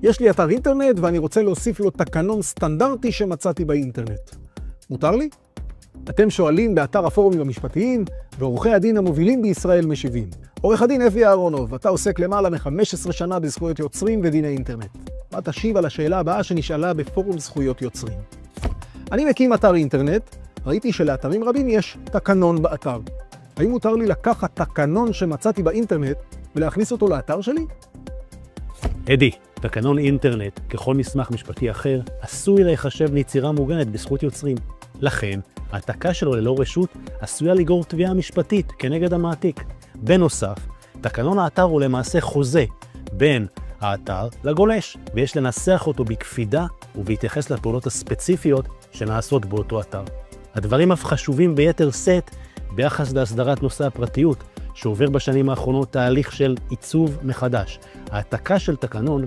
יש לי אתר אינטרנט ואני רוצה להוסיף לו תקנון סטנדרטי שמצאתי באינטרנט. מותר לי? אתם שואלים באתר הפורומים המשפטיים, ועורכי הדין המובילים בישראל משיבים. עורך הדין אפי אהרונוב, אתה עוסק למעלה מ-15 שנה בזכויות יוצרים ודיני אינטרנט. מה תשיב על השאלה הבאה שנשאלה בפורום זכויות יוצרים? אני מקים אתר אינטרנט, ראיתי שלאתרים רבים יש תקנון באתר. האם מותר לי לקחת תקנון שמצאתי באינטרנט ולהכניס אותו לאתר שלי? אדי, תקנון אינטרנט, ככל מסמך משפטי אחר, עשוי להיחשב ליצירה מוגנת בזכות יוצרים. לכן, העתקה שלו ללא רשות עשויה לגרור תביעה משפטית כנגד המעתיק. בנוסף, תקנון האתר הוא למעשה חוזה בין האתר לגולש, ויש לנסח אותו בקפידה ובהתייחס לפעולות הספציפיות שנעשות באותו אתר. הדברים אף חשובים ביתר סט ביחס להסדרת נושא הפרטיות, שעובר בשנים האחרונות תהליך של עיצוב מחדש. העתקה של תקנון